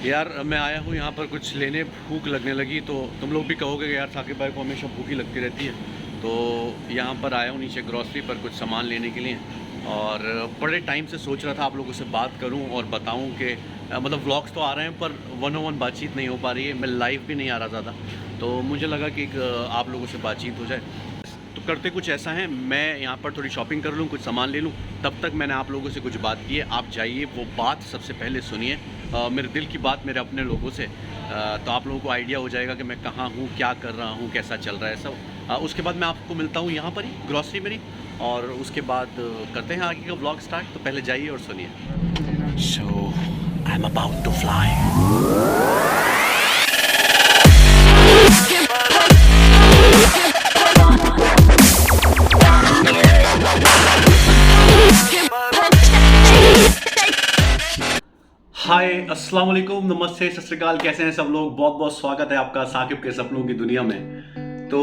यार मैं आया हूँ यहाँ पर कुछ लेने, भूख लगने लगी तो तुम लोग भी कहोगे कि यार साकिब भाई को हमेशा भूख ही लगती रहती है। तो यहाँ पर आया हूँ नीचे ग्रॉसरी पर कुछ सामान लेने के लिए, और बड़े टाइम से सोच रहा था आप लोगों से बात करूँ और बताऊँ कि मतलब व्लॉग्स तो आ रहे हैं पर 1-on-1 बातचीत नहीं हो पा रही है। मैं लाइव भी नहीं आ रहा ज़्यादा, तो मुझे लगा कि आप लोगों से बातचीत हो जाए। तो करते कुछ ऐसा है, मैं यहाँ पर थोड़ी शॉपिंग कर लूँ, कुछ सामान ले लूँ, तब तक मैंने आप लोगों से कुछ बात की है। आप जाइए, वो बात सबसे पहले सुनिए, मेरे दिल की बात मेरे अपने लोगों से। तो आप लोगों को आइडिया हो जाएगा कि मैं कहाँ हूँ, क्या कर रहा हूँ, कैसा चल रहा है सब। उसके बाद मैं आपको मिलता हूँ यहाँ पर ही ग्रॉसरी मेरी, और उसके बाद करते हैं आगे का व्लॉग स्टार्ट। तो पहले जाइए और सुनिए। So I am about to fly. Hi, अस्सलाम वालेकुम, नमस्ते, सत श्री अकाल। कैसे हैं सब लोग? बहुत बहुत स्वागत है आपका साकिब के सपनों की दुनिया में। तो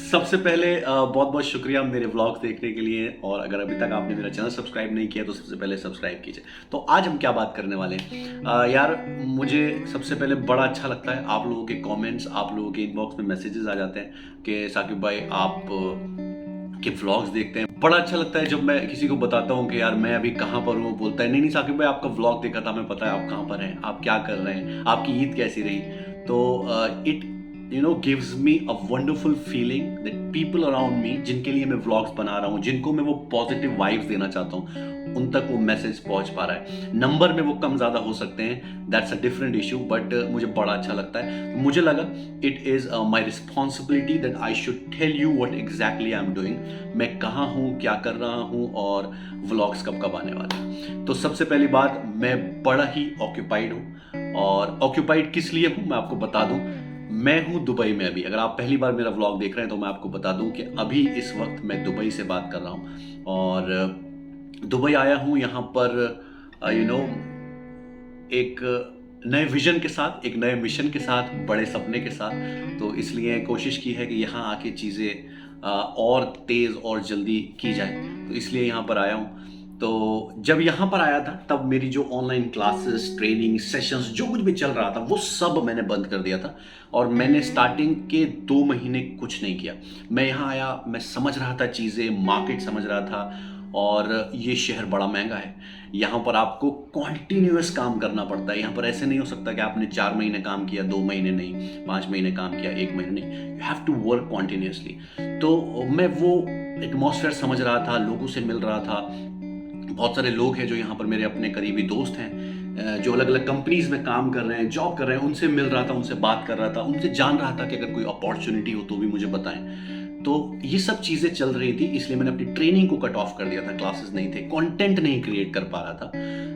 सबसे पहले बहुत बहुत शुक्रिया मेरे व्लॉग्स देखने के लिए, और अगर अभी तक आपने मेरा चैनल सब्सक्राइब नहीं किया तो सबसे पहले सब्सक्राइब कीजिए। तो आज हम क्या बात करने वाले हैं? यार मुझे सबसे पहले बड़ा अच्छा लगता है आप लोगों के कमेंट्स, आप लोगों के इनबॉक्स में मैसेजेस आ जाते हैं कि साकिब भाई आप के व्लॉग्स देखते हैं। बड़ा अच्छा लगता है जब मैं किसी को बताता हूँ कि यार मैं अभी कहाँ पर हूँ। बोलता है नहीं नहीं साकिब भाई आपका व्लॉग देखा था, हमें पता है आप कहाँ पर हैं, आप क्या कर रहे हैं, आपकी ईद कैसी रही। तो it gives me a wonderful feeling that people around me, जिनके लिए मैं व्लॉग्स बना रहा हूँ, जिनको मैं वो पॉजिटिव वाइब्स देना चाहता हूँ, उन तक वो मैसेज पहुंच पा रहा है। नंबर में वो कम ज़्यादा हो सकते हैं, that's a different issue, but मुझे बड़ा अच्छा लगता है। मुझे लगा it is my responsibility that I should tell you what exactly I am doing, मैं कहाँ हूँ, क्या कर रहा हूँ, और व्लॉग्स कब कब आने वाले हैं। तो सबसे पहली बात, मैं बड़ा ही ऑक्यूपाइड हूँ, और ऑक्यूपाइड किस लिए हूँ मैं आपको बता दूँ। मैं हूँ दुबई में अभी। अगर आप पहली बार मेरा व्लॉग देख रहे हैं तो मैं आपको बता दूं कि अभी इस वक्त मैं दुबई से बात कर रहा हूँ, और दुबई आया हूँ यहाँ पर एक नए विजन के साथ, एक नए मिशन के साथ, बड़े सपने के साथ। तो इसलिए कोशिश की है कि यहाँ आके चीज़ें और तेज़ और जल्दी की जाए, तो इसलिए यहाँ पर आया हूँ। तो जब यहाँ पर आया था तब मेरी जो ऑनलाइन क्लासेस, ट्रेनिंग सेशंस, जो कुछ भी चल रहा था वो सब मैंने बंद कर दिया था, और मैंने स्टार्टिंग के 2 महीने कुछ नहीं किया। मैं यहाँ आया, मैं समझ रहा था चीज़ें, मार्केट समझ रहा था, और ये शहर बड़ा महंगा है। यहाँ पर आपको कॉन्टिन्यूअस काम करना पड़ता है। यहाँ पर ऐसे नहीं हो सकता कि आपने 4 महीने काम किया, 2 महीने नहीं, 5 महीने काम किया, 1 महीने नहीं। You have to work continuously. तो मैं वो एटमॉस्फेयर समझ रहा था, लोगों से मिल रहा था। बहुत सारे लोग हैं जो यहाँ पर मेरे अपने करीबी दोस्त हैं, जो अलग अलग कंपनीज में काम कर रहे हैं, जॉब कर रहे हैं, उनसे मिल रहा था, उनसे बात कर रहा था, उनसे जान रहा था कि अगर कोई अपॉर्चुनिटी हो तो भी मुझे बताएं। तो ये सब चीज़ें चल रही थी, इसलिए मैंने अपनी ट्रेनिंग को कट ऑफ कर दिया था। क्लासेस नहीं थे, कंटेंट नहीं क्रिएट कर पा रहा था।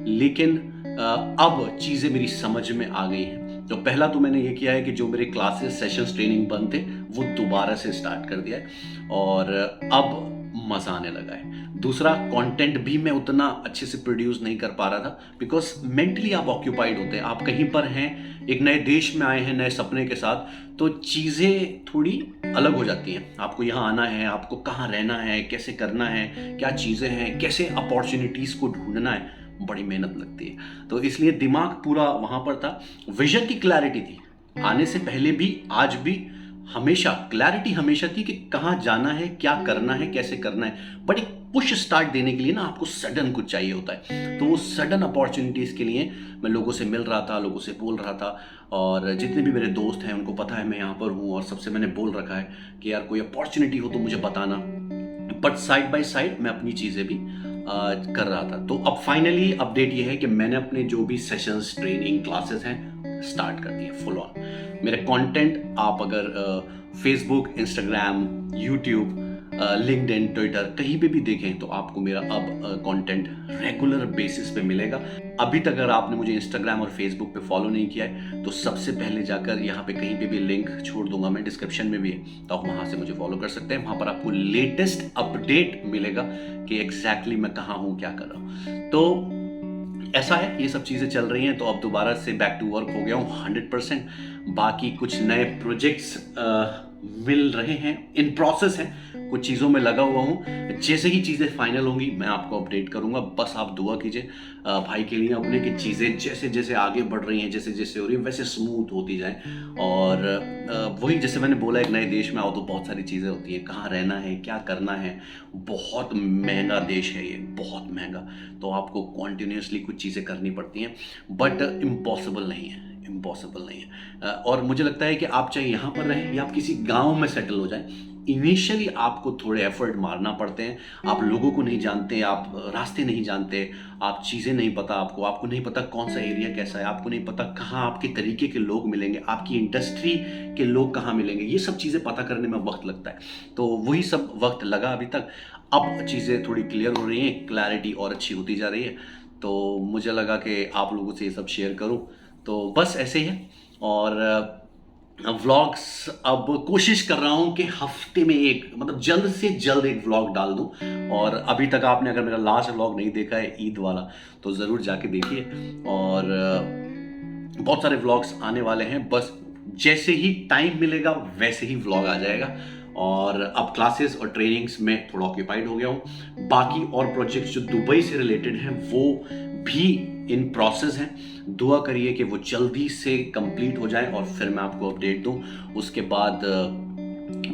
लेकिन अब चीज़ें मेरी समझ में आ गई हैं। तो पहला तो मैंने ये किया है कि जो मेरे क्लासेस, सेशंस, ट्रेनिंग बंद थे वो दोबारा से स्टार्ट कर दिया है, और अब मज़ा आने लगा है। दूसरा, कंटेंट भी मैं उतना अच्छे से प्रोड्यूस नहीं कर पा रहा था, बिकॉज मेंटली आप ऑक्यूपाइड होते हैं, आप कहीं पर हैं, एक नए देश में आए हैं नए सपने के साथ, तो चीज़ें थोड़ी अलग हो जाती हैं। आपको यहाँ आना है, आपको कहाँ रहना है, कैसे करना है, क्या चीज़ें हैं, कैसे अपॉर्चुनिटीज़ को ढूंढना है, बड़ी मेहनत लगती है। तो इसलिए दिमाग पूरा वहाँ पर था। विजन की क्लैरिटी थी आने से पहले भी, आज भी, हमेशा क्लैरिटी हमेशा थी कि कहाँ जाना है, क्या करना है, कैसे करना है। बट एक पुश स्टार्ट देने के लिए ना आपको सडन कुछ चाहिए होता है। तो वो सडन अपॉर्चुनिटीज़ के लिए मैं लोगों से मिल रहा था, लोगों से बोल रहा था, और जितने भी मेरे दोस्त हैं उनको पता है मैं यहाँ पर हूँ, और सबसे मैंने बोल रखा है कि यार कोई अपॉर्चुनिटी हो तो मुझे बताना। बट साइड बाय साइड मैं अपनी चीज़ें भी कर रहा था। तो अब फाइनली अपडेट ये है कि मैंने अपने जो भी सेशंस, ट्रेनिंग, क्लासेस हैं स्टार्ट कर दिए फुल ऑन। मेरे कंटेंट आप अगर Facebook, Instagram, YouTube, LinkedIn, Twitter कहीं पे भी देखें तो आपको मेरा अब कंटेंट रेगुलर बेसिस पे मिलेगा। अभी तक अगर आपने मुझे इंस्टाग्राम और फेसबुक पे फॉलो नहीं किया है तो सबसे पहले जाकर यहाँ पे कहीं पे भी लिंक छोड़ दूंगा मैं, डिस्क्रिप्शन में भी है, तो आप वहाँ से मुझे फॉलो कर सकते हैं। वहाँ पर आपको लेटेस्ट अपडेट मिलेगा कि एग्जैक्टली मैं कहाँ हूँ, क्या कर रहा हूँ। तो ऐसा है, ये सब चीज़ें चल रही हैं। तो अब दोबारा से बैक टू वर्क हो गया हूँ 100%। बाकी कुछ नए प्रोजेक्ट्स मिल रहे हैं, इन प्रोसेस हैं, कुछ चीज़ों में लगा हुआ हूँ। जैसे ही चीज़ें फाइनल होंगी मैं आपको अपडेट करूँगा। बस आप दुआ कीजिए भाई के लिए अपने, कि चीज़ें जैसे जैसे आगे बढ़ रही हैं, जैसे जैसे हो रही हैं वैसे स्मूथ होती जाएँ। और वही जैसे मैंने बोला, एक नए देश में आओ तो बहुत सारी चीज़ें होती हैं, कहाँ रहना है, क्या करना है। बहुत महंगा देश है ये, बहुत महंगा। तो आपको कॉन्टिन्यूसली कुछ चीज़ें करनी पड़ती हैं, बट इम्पॉसिबल नहीं है, इम्पॉसिबल नहीं है। और मुझे लगता है कि आप चाहे यहाँ पर रहें या आप किसी गाँव में सेटल हो जाएँ, इनिशियली आपको थोड़े एफर्ट मारना पड़ते हैं। आप लोगों को नहीं जानते, आप रास्ते नहीं जानते, आप चीज़ें नहीं पता, आपको नहीं पता कौन सा एरिया कैसा है, आपको नहीं पता कहाँ आपके तरीके के लोग मिलेंगे, आपकी इंडस्ट्री के लोग कहाँ मिलेंगे। ये सब चीज़ें पता करने में वक्त लगता है। तो वही सब वक्त लगा अभी तक। अब चीज़ें थोड़ी क्लियर हो रही हैं, क्लैरिटी और अच्छी होती जा रही है। तो मुझे लगा कि आप लोगों से ये सब शेयर करूं। तो बस ऐसे ही है। और व्लॉग्स अब कोशिश कर रहा हूँ कि हफ्ते में एक, मतलब जल्द से जल्द एक व्लॉग डाल दूँ। और अभी तक आपने अगर मेरा लास्ट व्लॉग नहीं देखा है ईद वाला, तो ज़रूर जाके देखिए। और बहुत सारे व्लॉग्स आने वाले हैं, बस जैसे ही टाइम मिलेगा वैसे ही व्लॉग आ जाएगा। और अब क्लासेस और ट्रेनिंग्स में थोड़ा ऑक्यूपाइड हो गया हूँ। बाकी और प्रोजेक्ट्स जो दुबई से रिलेटेड हैं वो भी इन प्रोसेस हैं। दुआ करिए कि वो जल्दी से कंप्लीट हो जाए और फिर मैं आपको अपडेट दूं। उसके बाद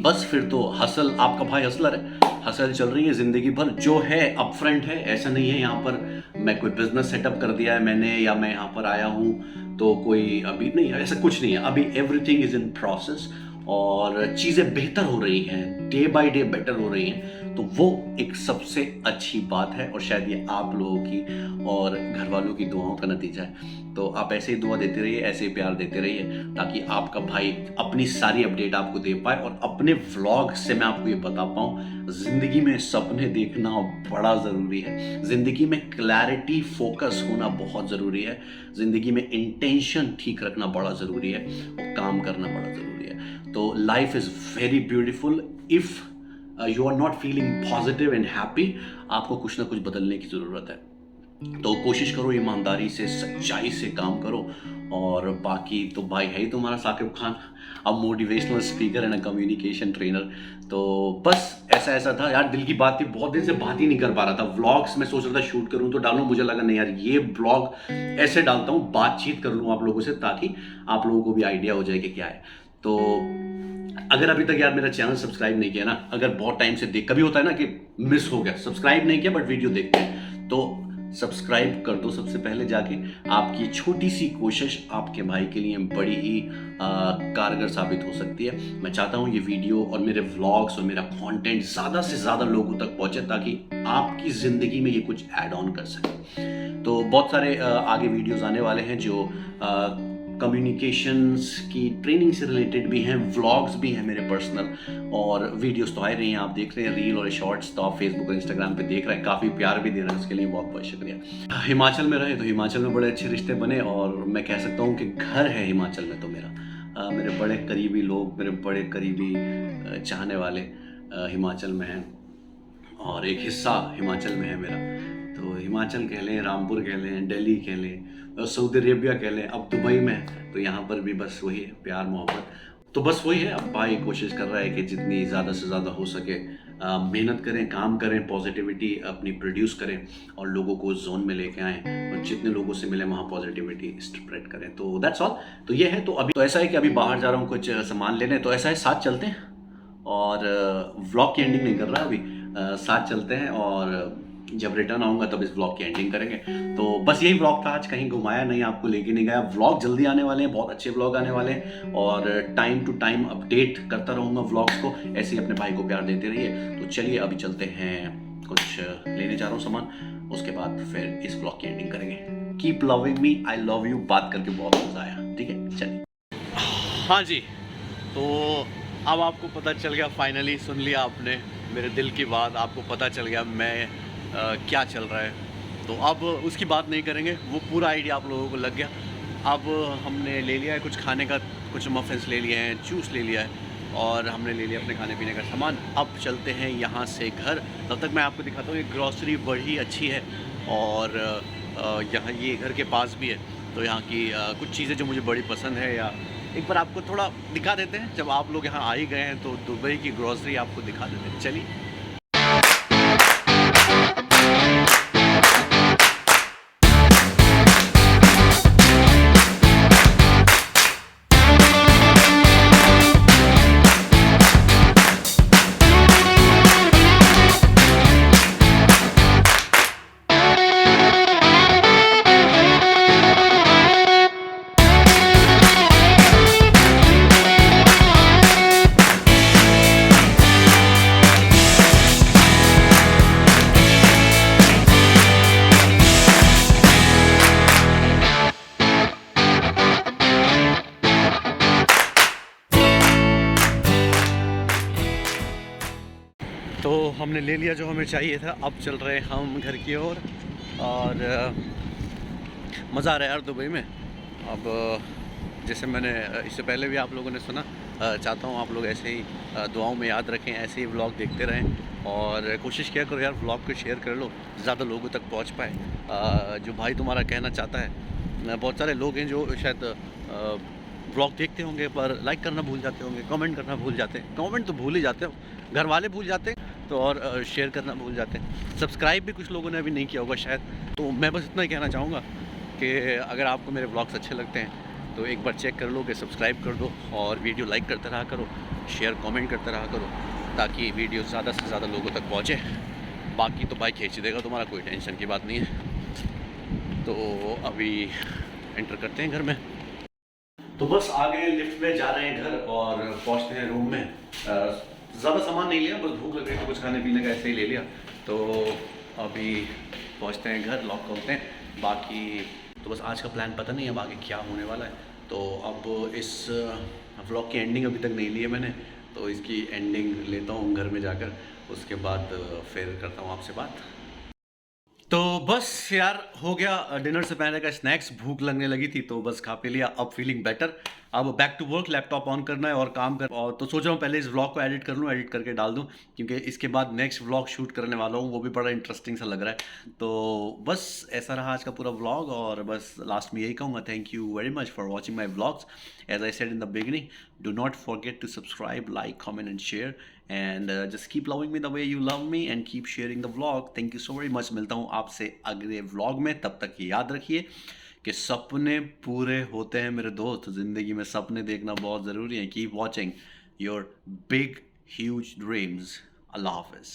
बस फिर तो हसल, आपका भाई हसलर है, हसल चल रही है ज़िंदगी भर। जो है अपफ्रंट है, ऐसा नहीं है यहाँ पर मैं कोई बिजनेस सेटअप कर दिया है मैंने, या मैं यहाँ पर आया हूँ तो कोई अभी नहीं, ऐसा कुछ नहीं है। अभी एवरीथिंग इज़ इन प्रोसेस और चीज़ें बेहतर हो रही हैं, डे बाय डे बेटर हो रही हैं। तो वो एक सबसे अच्छी बात है, और शायद ये आप लोगों की और घर वालों की दुआओं का नतीजा है। तो आप ऐसे ही दुआ देते रहिए, ऐसे ही प्यार देते रहिए, ताकि आपका भाई अपनी सारी अपडेट आपको दे पाए और अपने व्लॉग से मैं आपको ये बता पाऊँ, ज़िंदगी में सपने देखना बड़ा ज़रूरी है। ज़िंदगी में क्लैरिटी, फोकस होना बहुत ज़रूरी है। ज़िंदगी में इंटेंशन ठीक रखना बड़ा ज़रूरी है, और काम करना बड़ा ज़रूरी है। तो life is very beautiful if you are not feeling positive and happy. आपको कुछ ना कुछ बदलने की ज़रूरत है। तो कोशिश करो, ईमानदारी से, सच्चाई से काम करो। और बाकी तो भाई है ही तुम्हारा साकिब खान, अब motivational speaker and communication trainer. तो बस ऐसा था यार, दिल की बात थी, बहुत दिन से बात ही नहीं कर पा रहा था। व्लॉग्स मैं सोच रहा था शूट करूं तो डालूं, मुझे लगा नहीं यार, ये ब्लॉग ऐसे डालता हूं, बातचीत कर लूं आप लोगों से, ताकि आप लोगों को भी आइडिया हो जाए कि क्या है। तो अगर अभी तक यार मेरा चैनल सब्सक्राइब नहीं किया ना, अगर बहुत टाइम से देख, कभी होता है ना कि मिस हो गया, सब्सक्राइब नहीं किया बट वीडियो देखते हैं, तो सब्सक्राइब कर दो सबसे पहले जाके। आपकी छोटी सी कोशिश आपके भाई के लिए बड़ी ही कारगर साबित हो सकती है। मैं चाहता हूँ ये वीडियो और मेरे व्लॉग्स और मेरा कंटेंट ज़्यादा से ज़्यादा लोगों तक पहुँचे, ताकि आपकी ज़िंदगी में ये कुछ ऐड ऑन कर सके। तो बहुत सारे आगे वीडियोज़ आने वाले हैं जो कम्युनिकेशंस की ट्रेनिंग से रिलेटेड भी हैं, व्लॉग्स भी हैं मेरे पर्सनल, और वीडियोस तो आ रही हैं, आप देख रहे हैं रील और शॉर्ट्स, तो आप फेसबुक और इंस्टाग्राम पे देख रहे हैं, काफ़ी प्यार भी दे रहे हैं, उसके लिए बहुत बहुत शुक्रिया। हिमाचल में रहे तो हिमाचल में बड़े अच्छे रिश्ते बने, और मैं कह सकता हूँ कि घर है हिमाचल में तो मेरा। मेरे बड़े करीबी लोग, मेरे बड़े करीबी चाहने वाले हिमाचल में हैं, और एक हिस्सा हिमाचल में है मेरा। तो हिमाचल कह लें, रामपुर कह लें, दिल्ली कह लें, सऊदी अरेबिया कह लें, अब दुबई में, तो यहाँ पर भी बस वही है, प्यार मोहब्बत। तो बस वही है। अब भाई कोशिश कर रहा है कि जितनी ज़्यादा से ज़्यादा हो सके मेहनत करें, काम करें, पॉजिटिविटी अपनी प्रोड्यूस करें, और लोगों को जोन में लेके आएँ, और जितने लोगों से मिले वहाँ पॉजिटिविटी स्प्रेड करें। तो दैट्स ऑल। तो ये है। तो अभी तो ऐसा है कि अभी बाहर जा रहा हूँ कुछ सामान लेने, तो ऐसा है साथ चलते हैं, और व्लॉग की एंडिंग नहीं कर रहा अभी, साथ चलते हैं, और जब रिटर्न आऊँगा तब इस व्लॉग की एंडिंग करेंगे। तो बस यही व्लॉग था आज, कहीं घुमाया नहीं, आपको लेके नहीं गया। व्लॉग जल्दी आने वाले हैं, बहुत अच्छे व्लॉग आने वाले हैं, और टाइम टू टाइम अपडेट करता रहूँगा व्लॉग्स को। ऐसे ही अपने भाई को प्यार देते रहिए। तो चलिए अभी चलते हैं, कुछ लेने जा रहा हूँ सामान, उसके बाद फिर इस व्लॉग की एंडिंग करेंगे। Keep loving me, I love you. बात करके बहुत मज़ा आया, ठीक है, चलिए। हाँ जी, तो अब आपको पता चल गया, फाइनली सुन लिया आपने मेरे दिल की बात, आपको पता चल गया मैं क्या चल रहा है। तो अब उसकी बात नहीं करेंगे, वो पूरा आइडिया आप लोगों को लग गया। अब हमने ले लिया है कुछ खाने का, कुछ मफ़िन्स ले लिए हैं, जूस ले लिया है, और हमने ले लिया अपने खाने पीने का सामान। अब चलते हैं यहाँ से घर। तब तक मैं आपको दिखाता हूँ, ये ग्रॉसरी बड़ी अच्छी है, और यहाँ ये घर के पास भी है। तो यहाँ की कुछ चीज़ें जो मुझे बड़ी पसंद है, या एक बार आपको थोड़ा दिखा देते हैं। जब आप लोग यहाँ आ ही गए हैं तो दुबई की ग्रोसरी आपको दिखा देते हैं। चलिए। तो हमने ले लिया जो हमें चाहिए था। अब चल रहे हम घर की ओर और मज़ा आ रहा है यार दुबई में। अब जैसे मैंने इससे पहले भी आप लोगों ने सुना, चाहता हूँ आप लोग ऐसे ही दुआओं में याद रखें, ऐसे ही व्लॉग देखते रहें और कोशिश किया करो यार व्लॉग को शेयर कर लो, ज़्यादा लोगों तक पहुँच पाए। जो भाई तुम्हारा कहना चाहता है, बहुत सारे लोग हैं जो शायद व्लॉग देखते होंगे पर लाइक करना भूल जाते होंगे, कमेंट करना भूल जाते हैं। कमेंट तो भूल ही जाते हो, घर वाले भूल जाते हैं तो और शेयर करना भूल जाते हैं। सब्सक्राइब भी कुछ लोगों ने अभी नहीं किया होगा शायद। तो मैं बस इतना ही कहना चाहूँगा कि अगर आपको मेरे व्लॉग्स अच्छे लगते हैं तो एक बार चेक कर लो कि सब्सक्राइब कर दो और वीडियो लाइक करते रहा करो, शेयर कमेंट करते रहा करो ताकि वीडियो ज़्यादा से ज़्यादा लोगों तक पहुँचे। बाकी तो भाई खींच देगा तुम्हारा, कोई टेंशन की बात नहीं है। तो अभी एंटर करते हैं घर में। तो बस आगे लिफ्ट में जा रहे हैं घर और पहुंचते हैं रूम में। ज़्यादा सामान नहीं लिया, बस भूख लग रही थी, कुछ खाने पीने का ऐसे ही ले लिया। तो अभी पहुंचते हैं घर, लॉक खोलते हैं। बाकी तो बस आज का प्लान पता नहीं अब आगे क्या होने वाला है। तो अब इस व्लॉग की एंडिंग अभी तक नहीं ली है मैंने, तो इसकी एंडिंग लेता हूँ घर में जाकर, उसके बाद फिर करता हूँ आपसे बात। तो बस यार हो गया डिनर से पहले का स्नैक्स, भूख लगने लगी थी तो बस खा पी लिया। अब फीलिंग बेटर, अब back to work, laptop on करना है और काम कर। और तो सोच रहा हूँ पहले इस व्लॉग को एडिट कर लूँ, एडिट करके डाल दूँ क्योंकि इसके बाद नेक्स्ट व्लॉग शूट करने वाला हूँ, वो भी बड़ा इंटरेस्टिंग सा लग रहा है। तो बस ऐसा रहा आज का पूरा व्लॉग और बस लास्ट में यही कहूँगा, thank you very much for watching my vlogs. As I said in the beginning, do not forget to subscribe, like, comment and share and just keep loving me the way you love me and keep sharing the vlog. Thank you so very much। मिलता हूँ आपसे अगले vlog में, तब तक याद रखिए कि सपने पूरे होते हैं मेरे दोस्त। ज़िंदगी में सपने देखना बहुत ज़रूरी है। Keep watching your big huge dreams। अल्लाह हाफ़िज़।